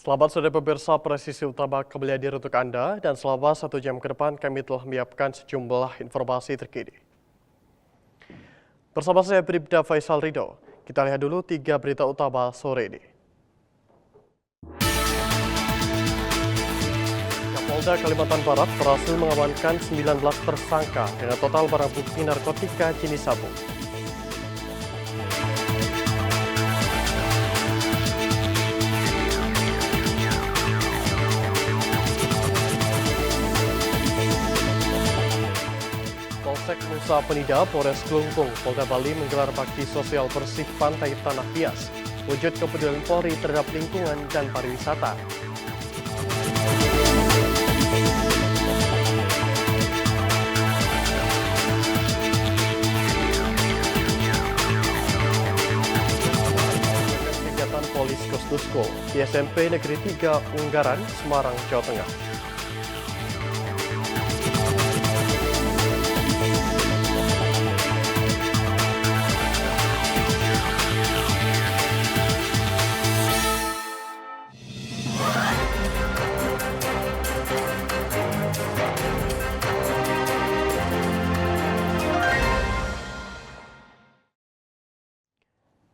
Selamat sore pemirsa, Presisi Utama kembali hadir untuk Anda dan selama 1 jam ke depan kami telah menyiapkan sejumlah informasi terkini. Bersama saya Bribda Faisal Ridho, kita lihat dulu 3 berita utama sore ini. Kapolda Kalimantan Barat berhasil mengamankan 19 tersangka dengan total barang bukti narkotika jenis sabu. Polsek Nusa Penida, Polres Kelungkung, Polda Bali menggelar bakti sosial bersih pantai Tanah Bias, wujud kepedulian Polri terhadap lingkungan dan pariwisata. Kegiatan Polis Kosdusko di SMP Negeri 3 Unggaran, Semarang, Jawa Tengah.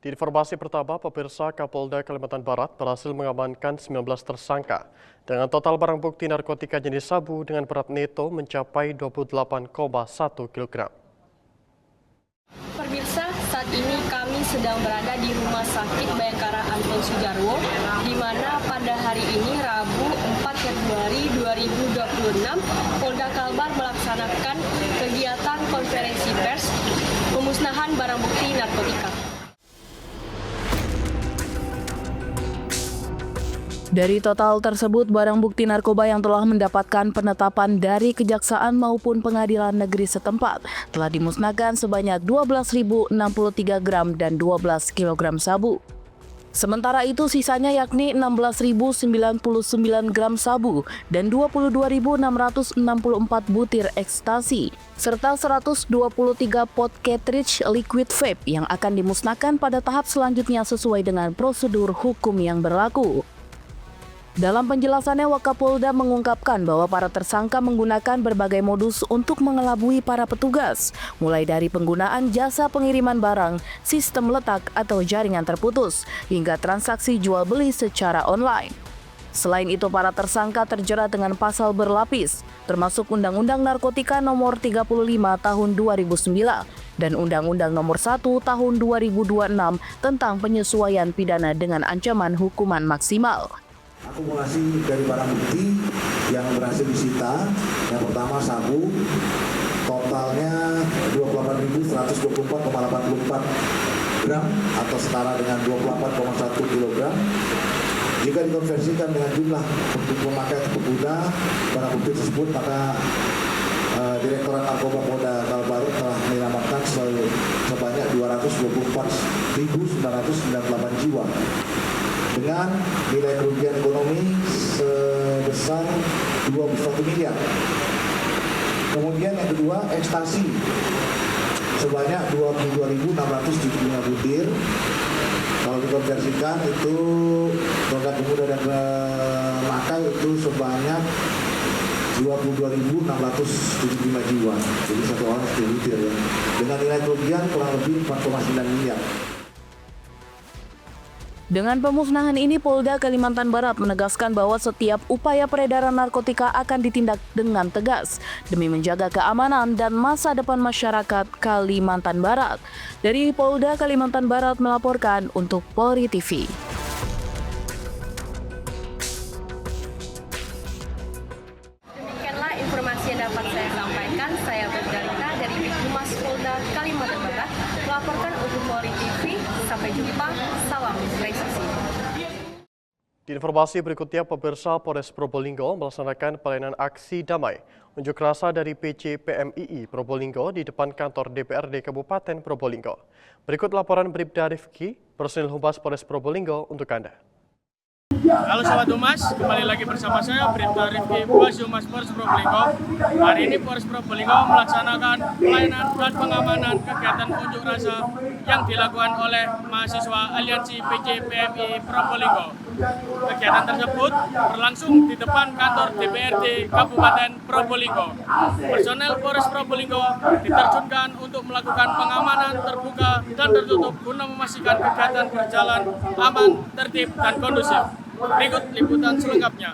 Di informasi pertama, pemirsa, Kapolda Kalimantan Barat berhasil mengamankan 19 tersangka dengan total barang bukti narkotika jenis sabu dengan berat neto mencapai 28,1 kg. Pemirsa, saat ini kami sedang berada di Rumah Sakit Bayangkara Anton Sujarwo, di mana pada hari ini Rabu 4 Februari 2026, Polda Kalbar melaksanakan kegiatan konferensi pers pemusnahan barang bukti narkotika. Dari total tersebut, barang bukti narkoba yang telah mendapatkan penetapan dari kejaksaan maupun pengadilan negeri setempat telah dimusnahkan sebanyak 12.063 gram dan 12 kg sabu. Sementara itu sisanya yakni 16.099 gram sabu dan 22.664 butir ekstasi, serta 123 pot cartridge liquid vape yang akan dimusnahkan pada tahap selanjutnya sesuai dengan prosedur hukum yang berlaku. Dalam penjelasannya, Wakapolda mengungkapkan bahwa para tersangka menggunakan berbagai modus untuk mengelabui para petugas, mulai dari penggunaan jasa pengiriman barang, sistem letak atau jaringan terputus, hingga transaksi jual beli secara online. Selain itu, para tersangka terjerat dengan pasal berlapis, termasuk Undang-Undang Narkotika Nomor 35 Tahun 2009 dan Undang-Undang Nomor 1 Tahun 2026 tentang penyesuaian pidana dengan ancaman hukuman maksimal. Akumulasi dari barang bukti yang berhasil disita, yang pertama sabu, totalnya 28.124,84 gram atau setara dengan 24,1 kg. Jika dikonversikan dengan jumlah pemakai atau pengguna barang bukti tersebut, maka Direktorat Narkoba Polda Kalbar telah menyelamatkan sebanyak 224.998 jiwa dengan nilai kerugian ekonomi sebesar 21 miliar. Kemudian yang kedua, ekstasi sebanyak 22.675 butir. Kalau dikonversikan itu total pemuda dan pemakai itu sebanyak 22.675 jiwa. Jadi satu orang 10 butir ya. Dengan nilai kerugian kurang lebih 4,9 miliar. Dengan pemusnahan ini, Polda Kalimantan Barat menegaskan bahwa setiap upaya peredaran narkotika akan ditindak dengan tegas demi menjaga keamanan dan masa depan masyarakat Kalimantan Barat. Dari Polda Kalimantan Barat melaporkan untuk Polri TV. Demikianlah informasi yang dapat saya sampaikan. Saya Bergalita dari Humas Polda Kalimantan Barat melaporkan untuk Polri TV. Sampai jumpa, salam presisi. Di informasi berikutnya, pemirsa, Polres Probolinggo melaksanakan pelayanan aksi damai unjuk rasa dari PC PMII Probolinggo di depan kantor DPRD Kabupaten Probolinggo. Berikut laporan Bribda Rifki, personil Humas Polres Probolinggo untuk Anda. Halo Sobat Humas, kembali lagi bersama saya Bribda Rifki, Bos Humas Polres Probolinggo. Hari ini Polres Probolinggo melaksanakan pelayanan dan pengamanan kegiatan unjuk rasa yang dilakukan oleh mahasiswa Aliansi PC PMII Probolinggo. Kegiatan tersebut berlangsung di depan kantor DPRD Kabupaten Probolinggo. Personel Polres Probolinggo diterjunkan untuk melakukan pengamanan terbuka dan tertutup guna memastikan kegiatan berjalan aman, tertib, dan kondusif. Berikut liputan selengkapnya.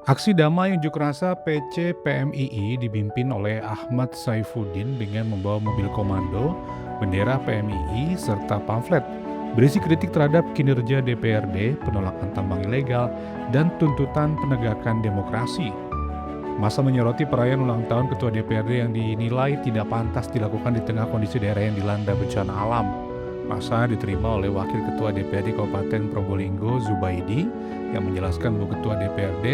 Aksi damai unjuk rasa PC PMII dipimpin oleh Ahmad Saifuddin dengan membawa mobil komando, bendera PMII, serta pamflet berisi kritik terhadap kinerja DPRD, penolakan tambang ilegal, dan tuntutan penegakan demokrasi. Massa menyoroti perayaan ulang tahun Ketua DPRD yang dinilai tidak pantas dilakukan di tengah kondisi daerah yang dilanda bencana alam. Massa diterima oleh Wakil Ketua DPRD Kabupaten Probolinggo, Zubaidi, yang menjelaskan bahwa Ketua DPRD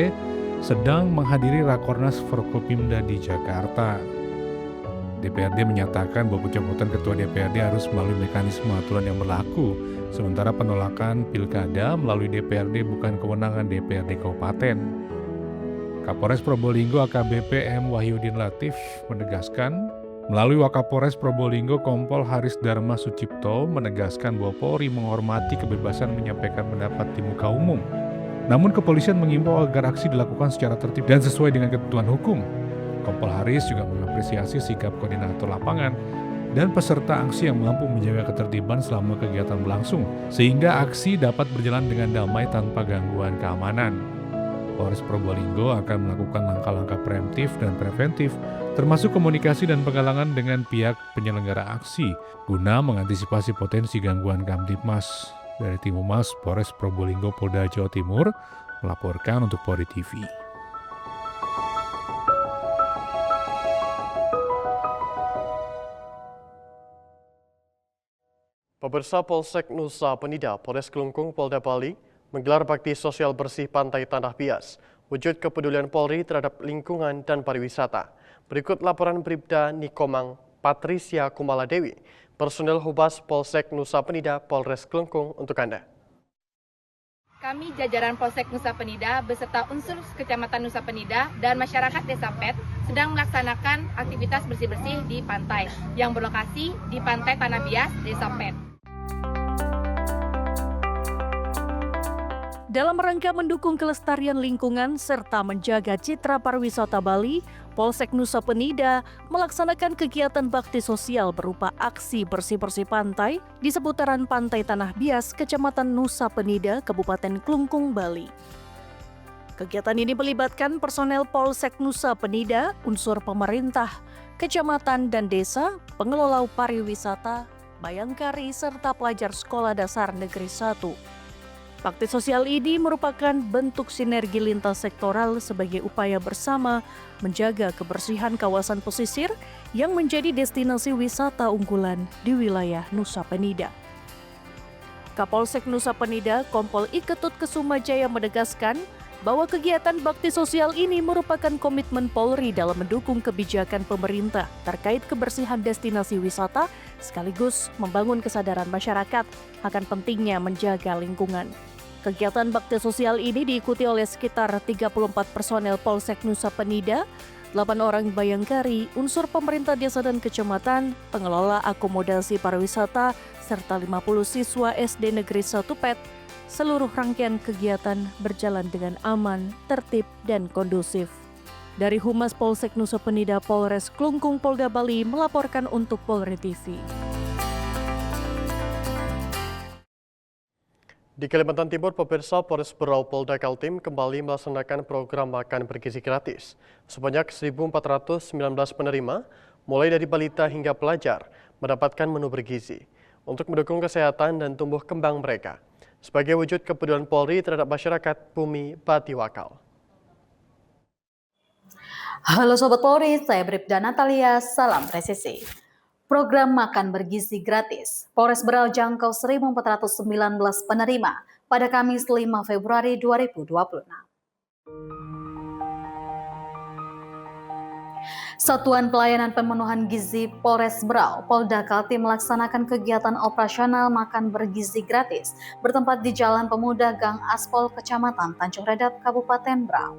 sedang menghadiri Rakornas Forkopimda di Jakarta. DPRD menyatakan bahwa pencabutan Ketua DPRD harus melalui mekanisme aturan yang berlaku, sementara penolakan pilkada melalui DPRD bukan kewenangan DPRD Kabupaten. Kapolres Probolinggo AKBP M. Wahyudin Latif menegaskan, melalui Wakapolres Probolinggo Kompol Haris Dharma Sucipto menegaskan bahwa Polri menghormati kebebasan menyampaikan pendapat di muka umum. Namun kepolisian mengimbau agar aksi dilakukan secara tertib dan sesuai dengan ketentuan hukum. Kompol Haris juga mengapresiasi sikap koordinator lapangan dan peserta aksi yang mampu menjaga ketertiban selama kegiatan berlangsung, sehingga aksi dapat berjalan dengan damai tanpa gangguan keamanan. Polres Probolinggo akan melakukan langkah-langkah preemptif dan preventif, termasuk komunikasi dan penggalangan dengan pihak penyelenggara aksi, guna mengantisipasi potensi gangguan Kamtibmas. Dari Tim Humas Polres Probolinggo Polda Jawa Timur melaporkan untuk Polri TV. Pemirsa, Polsek Nusa Penida, Polres Kelungkung, Polda Bali menggelar bakti sosial bersih pantai Tanah Bias, wujud kepedulian Polri terhadap lingkungan dan pariwisata. Berikut laporan Bribda Nikomang Patricia Kumaladewi, personel Humas Polsek Nusa Penida, Polres Kelungkung untuk Anda. Kami jajaran Polsek Nusa Penida beserta unsur Kecamatan Nusa Penida dan masyarakat Desa Pet sedang melaksanakan aktivitas bersih-bersih di pantai yang berlokasi di Pantai Tanah Bias, Desa Pet. Dalam rangka mendukung kelestarian lingkungan serta menjaga citra pariwisata Bali, Polsek Nusa Penida melaksanakan kegiatan bakti sosial berupa aksi bersih-bersih pantai di seputaran Pantai Tanah Bias, Kecamatan Nusa Penida, Kabupaten Kelungkung, Bali. Kegiatan ini melibatkan personel Polsek Nusa Penida, unsur pemerintah, kecamatan dan desa, pengelola pariwisata, bayangkari, serta pelajar Sekolah Dasar Negeri 1. Bakti sosial ini merupakan bentuk sinergi lintas sektoral sebagai upaya bersama menjaga kebersihan kawasan pesisir yang menjadi destinasi wisata unggulan di wilayah Nusa Penida. Kapolsek Nusa Penida, Kompol I Ketut Kesumajaya menegaskan bahwa kegiatan bakti sosial ini merupakan komitmen Polri dalam mendukung kebijakan pemerintah terkait kebersihan destinasi wisata sekaligus membangun kesadaran masyarakat akan pentingnya menjaga lingkungan. Kegiatan bakti sosial ini diikuti oleh sekitar 34 personel Polsek Nusa Penida, 8 orang bayangkari, unsur pemerintah desa dan kecamatan, pengelola akomodasi pariwisata, serta 50 siswa SD Negeri 1 Pet. Seluruh rangkaian kegiatan berjalan dengan aman, tertib, dan kondusif. Dari Humas Polsek Nusa Penida, Polres Kelungkung, Polda Bali melaporkan untuk Polri TV. Di Kalimantan Timur, pemirsa, Polres Berau Polda Kaltim kembali melaksanakan program makan bergizi gratis. Sebanyak 1.419 penerima, mulai dari balita hingga pelajar, mendapatkan menu bergizi untuk mendukung kesehatan dan tumbuh kembang mereka. Sebagai wujud kepedulian Polri terhadap masyarakat Bumi Batiwakal. Halo Sobat Polri, saya Bribda Natalia, salam presisi. Program makan bergizi gratis, Polres Berau jangkau 1.419 penerima pada Kamis 5 Februari 2026. Satuan Pelayanan Pemenuhan Gizi Polres Berau, Polda Kaltim melaksanakan kegiatan operasional makan bergizi gratis bertempat di Jalan Pemuda Gang Aspol, Kecamatan Tanjung Redap, Kabupaten Berau.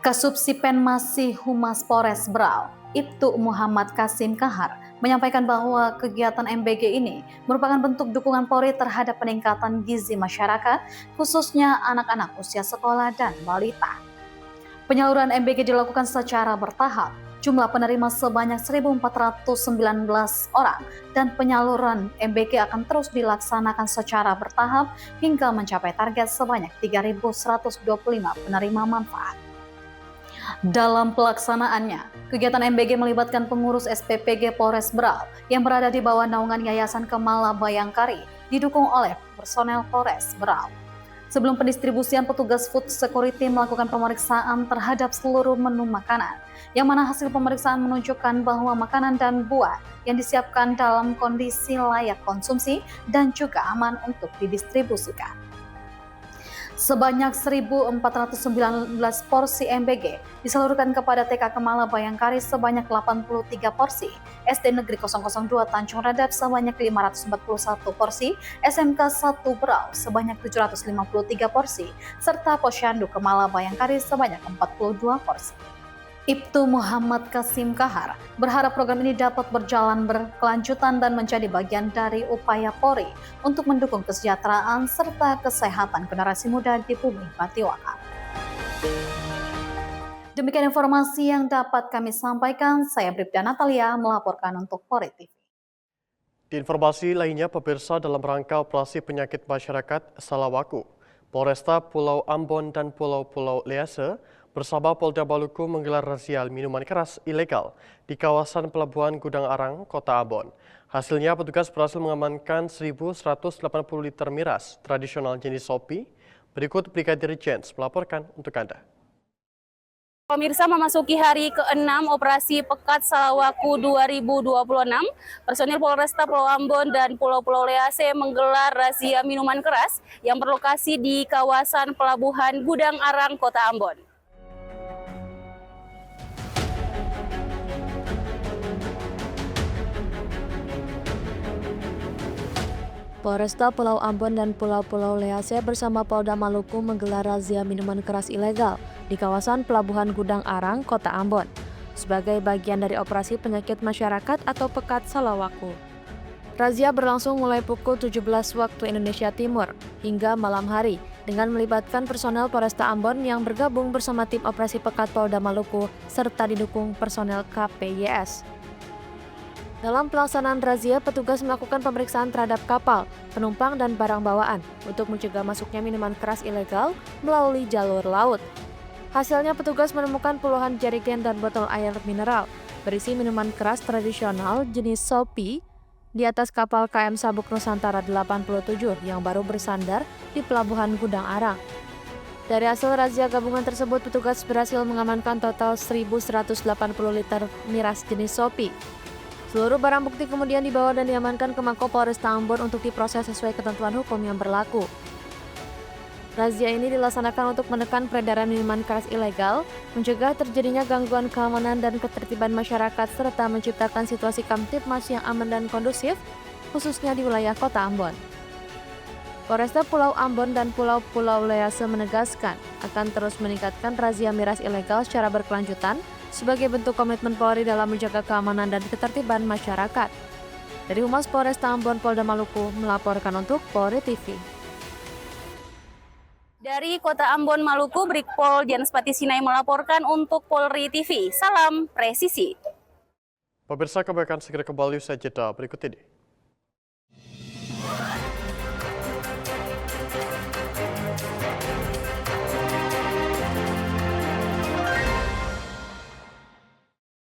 Kasubsipen Masih Humas Polres Berau, Ibtu Muhammad Kasim Kahar, menyampaikan bahwa kegiatan MBG ini merupakan bentuk dukungan Polri terhadap peningkatan gizi masyarakat, khususnya anak-anak usia sekolah dan balita. Penyaluran MBG dilakukan secara bertahap. Jumlah penerima sebanyak 1.419 orang dan penyaluran MBG akan terus dilaksanakan secara bertahap hingga mencapai target sebanyak 3.125 penerima manfaat. Dalam pelaksanaannya, kegiatan MBG melibatkan pengurus SPPG Polres Berau yang berada di bawah naungan Yayasan Kemala Bayangkari, didukung oleh personel Polres Berau. Sebelum pendistribusian, petugas food security melakukan pemeriksaan terhadap seluruh menu makanan, yang mana hasil pemeriksaan menunjukkan bahwa makanan dan buah yang disiapkan dalam kondisi layak konsumsi dan juga aman untuk didistribusikan. Sebanyak 1.419 porsi MBG disalurkan kepada TK Kemala Bayangkari sebanyak 83 porsi, SD Negeri 002 Tanjung Radap sebanyak 541 porsi, SMK 1 Berau sebanyak 753 porsi, serta Posyandu Kemala Bayangkari sebanyak 42 porsi. Ibtu Muhammad Kasim Kahar berharap program ini dapat berjalan berkelanjutan dan menjadi bagian dari upaya Polri untuk mendukung kesejahteraan serta kesehatan generasi muda di bumi Patiwaka. Demikian informasi yang dapat kami sampaikan. Saya Bribda Natalia melaporkan untuk Polri TV. Di informasi lainnya, pemirsa, dalam rangka operasi penyakit masyarakat Salawaku, Polresta Pulau Ambon dan Pulau-Pulau Lease bersama Polda Maluku menggelar razia minuman keras ilegal di kawasan Pelabuhan Gudang Arang, Kota Ambon. Hasilnya, petugas berhasil mengamankan 1.180 liter miras tradisional jenis Sopi. Berikut Brigadir Jens melaporkan untuk Anda. Pemirsa, memasuki hari ke-6 operasi Pekat Salawaku 2026, personil Polresta Pulau Ambon dan Pulau-Pulau Lease menggelar razia minuman keras yang berlokasi di kawasan Pelabuhan Gudang Arang, Kota Ambon. Polresta Pulau Ambon dan Pulau-Pulau Lease bersama Polda Maluku menggelar razia minuman keras ilegal di kawasan Pelabuhan Gudang Arang, Kota Ambon, sebagai bagian dari operasi penyakit masyarakat atau Pekat Salawaku. Razia berlangsung mulai pukul 17 waktu Indonesia Timur hingga malam hari dengan melibatkan personel Polresta Ambon yang bergabung bersama tim operasi Pekat Polda Maluku serta didukung personel KPYS. Dalam pelaksanaan razia, petugas melakukan pemeriksaan terhadap kapal, penumpang, dan barang bawaan untuk mencegah masuknya minuman keras ilegal melalui jalur laut. Hasilnya, petugas menemukan puluhan jerigen dan botol air mineral berisi minuman keras tradisional jenis Sopi di atas kapal KM Sabuk Nusantara 87 yang baru bersandar di Pelabuhan Gudang Arang. Dari hasil razia gabungan tersebut, petugas berhasil mengamankan total 1.180 liter miras jenis Sopi. Seluruh barang bukti kemudian dibawa dan diamankan ke Mako Polresta Ambon untuk diproses sesuai ketentuan hukum yang berlaku. Razia ini dilaksanakan untuk menekan peredaran minuman keras ilegal, mencegah terjadinya gangguan keamanan dan ketertiban masyarakat, serta menciptakan situasi kamtipmas yang aman dan kondusif, khususnya di wilayah Kota Ambon. Polresta Pulau Ambon dan Pulau-Pulau Lease menegaskan akan terus meningkatkan razia miras ilegal secara berkelanjutan sebagai bentuk komitmen Polri dalam menjaga keamanan dan ketertiban masyarakat. Dari Humas Polresta Ambon Polda Maluku melaporkan untuk Polri TV. Dari Kota Ambon, Maluku, Brigpol Jens Patisinai melaporkan untuk Polri TV. Salam presisi. Pemirsa, kami akan segera kembali usai jeda berikut ini.